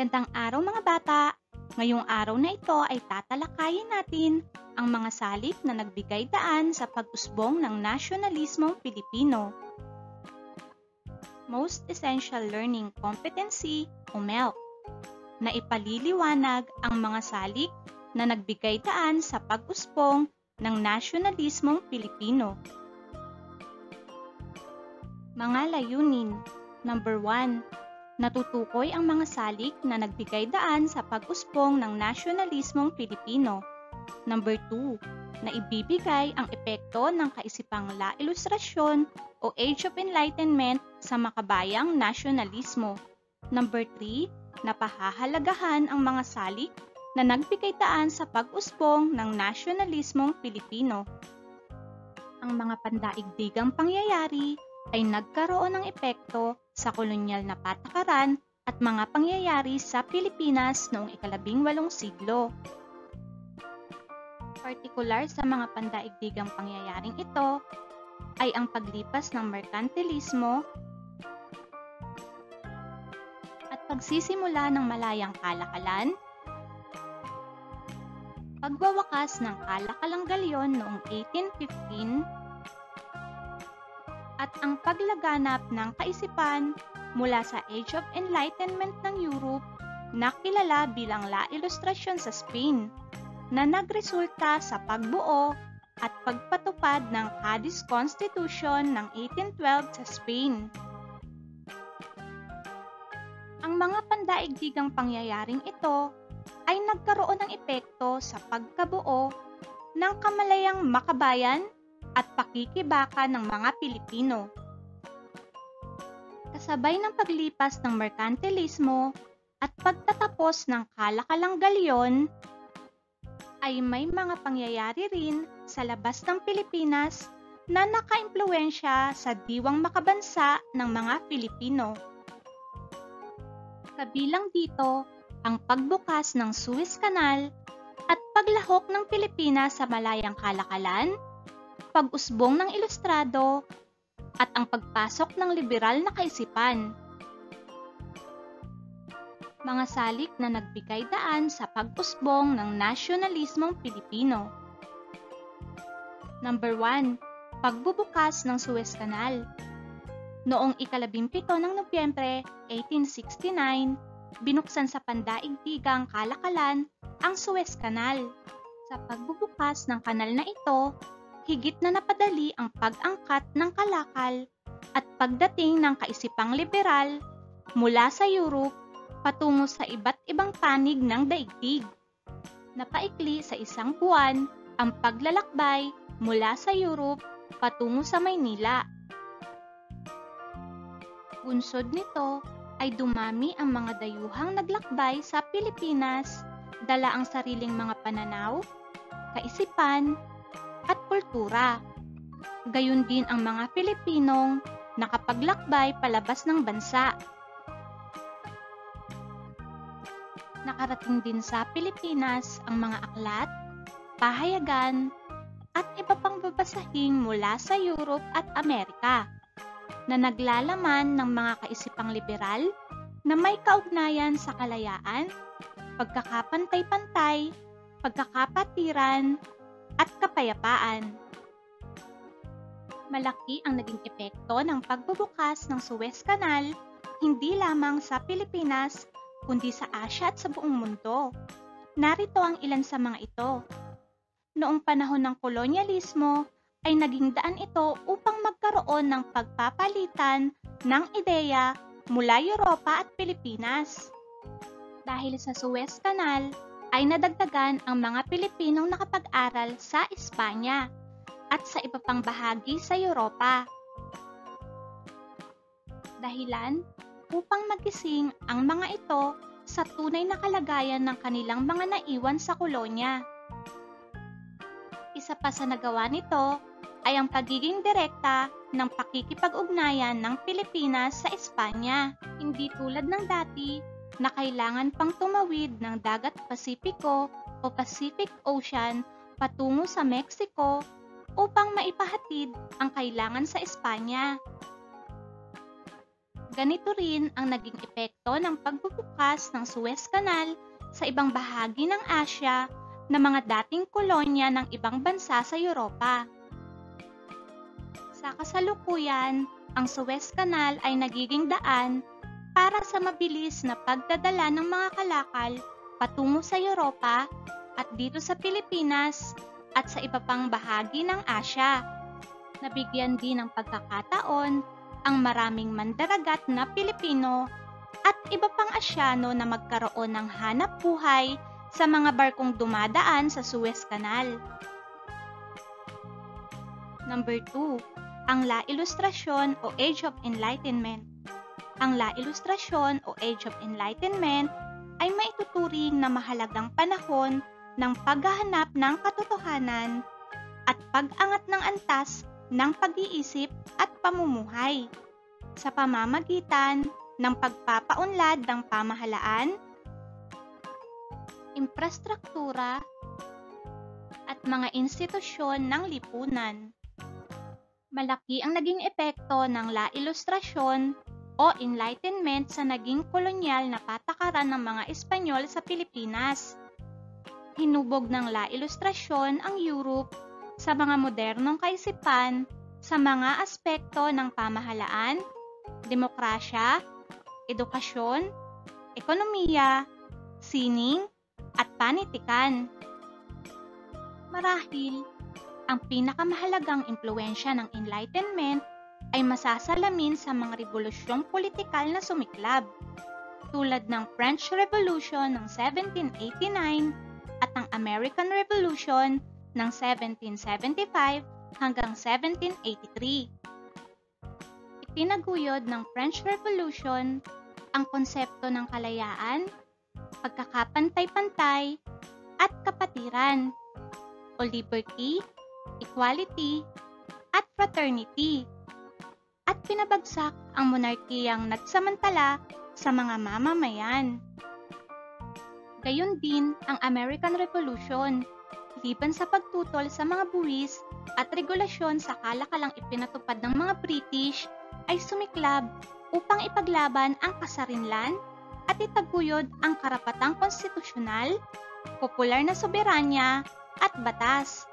Magandang araw mga bata! Ngayong araw na ito ay tatalakayin natin ang mga salik na nagbigay daan sa pag-usbong ng nasyonalismong Pilipino. Most Essential Learning Competency o MELC na ipaliliwanag ang mga salik na nagbigay daan sa pag-usbong ng nasyonalismong Pilipino. Mga layunin. Number 1. Natutukoy ang mga salik na nagbigay daan sa pag-usbong ng nasyonalismong Pilipino. Number 2. Na ibibigay ang epekto ng kaisipang La Ilustrasyon o Age of Enlightenment sa makabayang nasyonalismo. Number 3. Na pahahalagahan ang mga salik na nagbigay daan sa pag-usbong ng nasyonalismong Pilipino. Ang mga pandaigdigang pangyayari ay nagkaroon ng epekto sa kolonyal na patakaran at mga pangyayari sa Pilipinas noong ika-18 siglo. Partikular sa mga pandaigdigang pangyayaring ito ay ang paglipas ng merkantilismo at pagsisimula ng malayang kalakalan, pagwawakas ng kalakalang galyon noong 1815, at ang paglaganap ng kaisipan mula sa Age of Enlightenment ng Europe na kilala bilang La Ilustrasyon sa Spain, na nagresulta sa pagbuo at pagpatupad ng Cadiz Constitution ng 1812 sa Spain. Ang mga pandaigdigang pangyayaring ito ay nagkaroon ng epekto sa pagkabuo ng kamalayang makabayan at pakikibaka ng mga Pilipino. Kasabay ng paglipas ng merkantilismo at pagtatapos ng kalakalang galyon, ay may mga pangyayari rin sa labas ng Pilipinas na nakaimpluwensya sa diwang makabansa ng mga Pilipino. Kabilang dito ang pagbukas ng Suez Canal at paglahok ng Pilipinas sa malayang kalakalan, pag-usbong ng ilustrado, at ang pagpasok ng liberal na kaisipan. Mga salik na nagbigay daan sa pag-usbong ng nasyonalismong Pilipino. Number 1. Pagbubukas ng Suez Canal. Noong ika-17 ng Nobyembre 1869, binuksan sa pandaigdigang kalakalan ang Suez Canal. Sa pagbubukas ng kanal na ito, higit na napadali ang pag-angkat ng kalakal at pagdating ng kaisipang liberal mula sa Europe patungo sa iba't ibang panig ng daigdig. Napaikli sa isang buwan ang paglalakbay mula sa Europe patungo sa Maynila. Bunsod nito ay dumami ang mga dayuhang naglakbay sa Pilipinas, dala ang sariling mga pananaw, kaisipan, at kultura. Gayon din ang mga Pilipinong nakapaglakbay palabas ng bansa. Nakarating din sa Pilipinas ang mga aklat, pahayagan, at iba pang babasahing mula sa Europe at Amerika na naglalaman ng mga kaisipang liberal na may kaugnayan sa kalayaan, pagkakapantay-pantay, pagkakapatiran, at kapayapaan. Malaki ang naging epekto ng pagbubukas ng Suez Canal hindi lamang sa Pilipinas kundi sa Asya at sa buong mundo. Narito ang ilan sa mga ito. Noong panahon ng kolonyalismo ay naging daan ito upang magkaroon ng pagpapalitan ng ideya mula Europa at Pilipinas. Dahil sa Suez Canal, ay nadagdagan ang mga Pilipinong nakapag-aral sa Espanya at sa iba pang bahagi sa Europa. Dahilan upang magising ang mga ito sa tunay na kalagayan ng kanilang mga naiwan sa kolonya. Isa pa sa nagawa nito ay ang pagiging direkta ng pakikipag-ugnayan ng Pilipinas sa Espanya, hindi tulad ng dati na kailangan pang tumawid ng dagat Pasipiko o Pacific Ocean patungo sa Mexico upang maipahatid ang kailangan sa Espanya. Ganito rin ang naging epekto ng pagbubukas ng Suez Canal sa ibang bahagi ng Asya na mga dating kolonya ng ibang bansa sa Europa. Sa kasalukuyan, ang Suez Canal ay nagiging daan para sa mabilis na pagdadala ng mga kalakal patungo sa Europa at dito sa Pilipinas at sa iba pang bahagi ng Asya. Nabigyan din ng pagkakataon ang maraming mandaragat na Pilipino at iba pang Asyano na magkaroon ng hanap buhay sa mga barkong dumadaan sa Suez Canal. Number 2, ang La Ilustrasyon o Age of Enlightenment. Ang La Ilustrasyon o Age of Enlightenment ay maituturing na mahalagang panahon ng paghahanap ng katotohanan at pag-angat ng antas ng pag-iisip at pamumuhay sa pamamagitan ng pagpapaunlad ng pamahalaan, infrastruktura, at mga institusyon ng lipunan. Malaki ang naging epekto ng La Ilustrasyon o Enlightenment sa naging kolonyal na patakaran ng mga Espanyol sa Pilipinas. Hinubog ng La Ilustrasyon ang Europe sa mga modernong kaisipan sa mga aspekto ng pamahalaan, demokrasya, edukasyon, ekonomiya, sining, at panitikan. Marahil, ang pinakamahalagang impluwensya ng Enlightenment ay masasalamin sa mga revolusyong politikal na sumiklab, tulad ng French Revolution ng 1789 at ang American Revolution ng 1775 hanggang 1783. Itinaguyod ng French Revolution ang konsepto ng kalayaan, pagkakapantay-pantay, at kapatiran, o liberty, equality, at fraternity, at pinabagsak ang monarkiyang nagsamantala sa mga mamamayan. Gayon din ang American Revolution, liban sa pagtutol sa mga buwis at regulasyon sa kalakalang ipinatupad ng mga British, ay sumiklab upang ipaglaban ang kasarinlan at itaguyod ang karapatang konstitusyonal, popular na soberanya, at batas,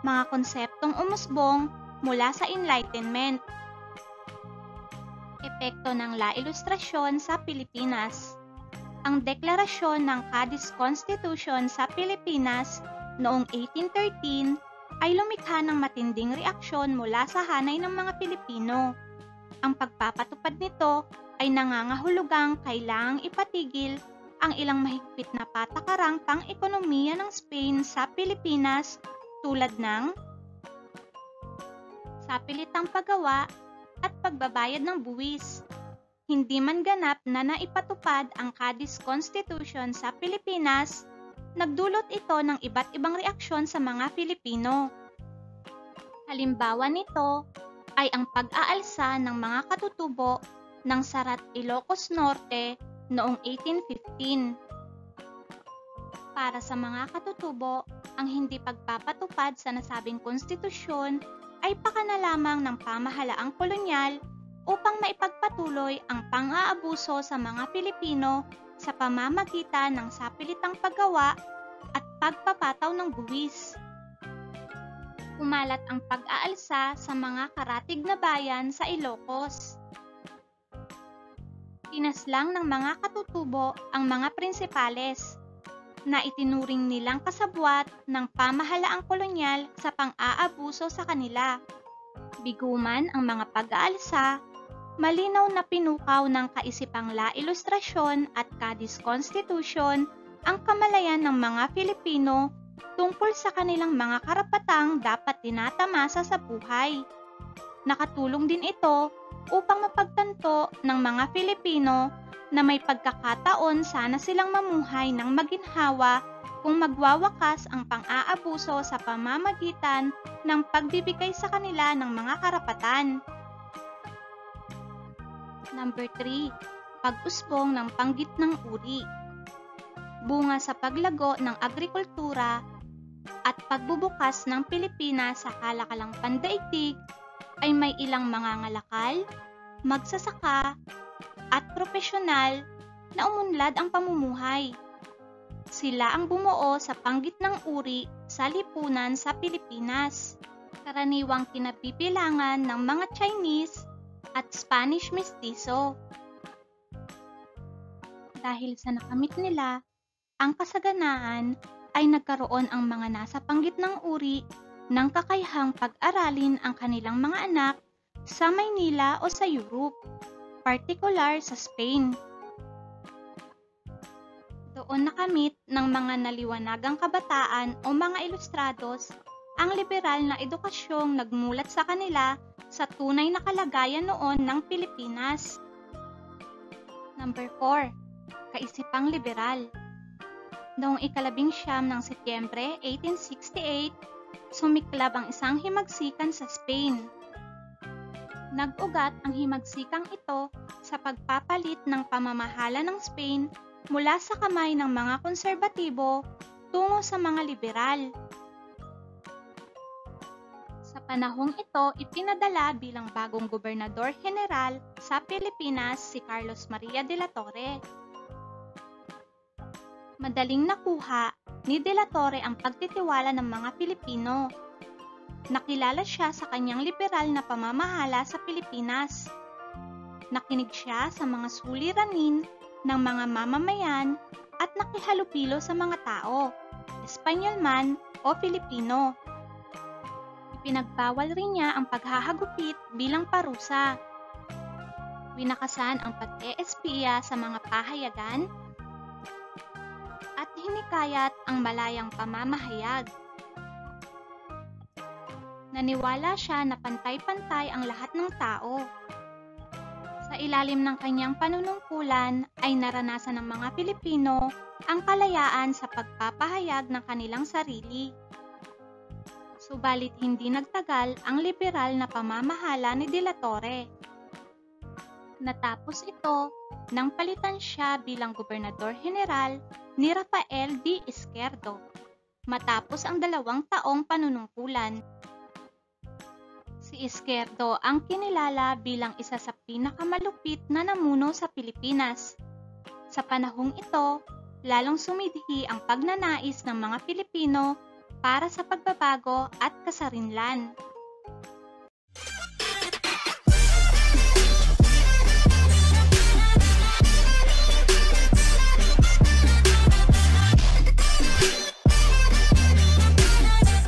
mga konseptong umusbong mula sa Enlightenment. Epekto ng La Ilustrasyon sa Pilipinas. Ang deklarasyon ng Cadiz Constitution sa Pilipinas noong 1813 ay lumikha ng matinding reaksyon mula sa hanay ng mga Pilipino. Ang pagpapatupad nito ay nangangahulugang kailangang ipatigil ang ilang mahigpit na patakarang pang-ekonomiya ng Spain sa Pilipinas tulad ng sapilitang paggawa at pagbabayad ng buwis. Hindi man ganap na naipatupad ang Cadiz Constitution sa Pilipinas, nagdulot ito ng iba't ibang reaksyon sa mga Pilipino. Halimbawa nito ay ang pag-aalsa ng mga katutubo ng Sarat Ilocos Norte noong 1815. Para sa mga katutubo, ang hindi pagpapatupad sa nasabing konstitusyon ay pakana lamang ng pamahalaang kolonyal upang maipagpatuloy ang pang-aabuso sa mga Pilipino sa pamamagitan ng sapilitang paggawa at pagpapataw ng buwis. Kumalat ang pag-aalsa sa mga karatig na bayan sa Ilocos. Tinaslang ng mga katutubo ang mga prinsipales na itinuring nilang kasabwat ng pamahalaang kolonyal sa pang-aabuso sa kanila. Biguman ang mga pag-aalsa, malinaw na pinukaw ng kaisipang La Ilustrasyon at Cadiz Constitution ang kamalayan ng mga Filipino tungkol sa kanilang mga karapatang dapat tinatamasa sa buhay. Nakatulong din ito upang mapagtanto ng mga Filipino na may pagkakataon sana silang mamuhay ng maginhawa kung magwawakas ang pang-aabuso sa pamamagitan ng pagbibigay sa kanila ng mga karapatan. Number 3. Pag-usbong ng panggitnang uri. Bunga sa paglago ng agrikultura at pagbubukas ng Pilipinas sa kalakalang pandaigdig ay may ilang mangangalakal, magsasaka, at profesional na umunlad ang pamumuhay. Sila ang bumuo sa panggitnang uri sa lipunan sa Pilipinas, karaniwang kinabibilangan ng mga Chinese at Spanish mestizo. Dahil sa nakamit nila ang kasaganaan, ay nagkaroon ang mga nasa panggitnang uri ng kakayahang pag-aralin ang kanilang mga anak sa Maynila o sa Europe, partikular sa Spain. Doon nakamit ng mga naliwanagang kabataan o mga ilustrados ang liberal na edukasyong nagmulat sa kanila sa tunay na kalagayan noon ng Pilipinas. Number 4. Kaisipang liberal. Noong 19 ng Setyembre 1868, sumiklab ang isang himagsikan sa Spain. Nag-ugat ang himagsikang ito sa pagpapalit ng pamamahala ng Spain mula sa kamay ng mga konserbatibo tungo sa mga liberal. Sa panahong ito, ipinadala bilang bagong gobernador general sa Pilipinas si Carlos Maria de la Torre. Madaling nakuha ni De la Torre ang pagtitiwala ng mga Pilipino. Nakilala siya sa kanyang liberal na pamamahala sa Pilipinas. Nakinig siya sa mga suliranin ng mga mamamayan at nakihalupilo sa mga tao, Espanyol man o Filipino. Ipinagbawal rin niya ang paghahagupit bilang parusa. Winakasan ang pag-eespiya sa mga pahayagan at hinikayat ang malayang pamamahayag. Naniwala siya na pantay-pantay ang lahat ng tao. Sa ilalim ng kanyang panunungkulan ay naranasan ng mga Pilipino ang kalayaan sa pagpapahayag ng kanilang sarili. Subalit hindi nagtagal ang liberal na pamamahala ni De la Torre. Natapos ito nang palitan siya bilang gobernador general ni Rafael D. Izquierdo matapos ang 2 taong panunungkulan. Si Izquierdo ang kinilala bilang isa sa pinakamalupit na namuno sa Pilipinas. Sa panahong ito, lalong sumidhi ang pagnanais ng mga Pilipino para sa pagbabago at kasarinlan.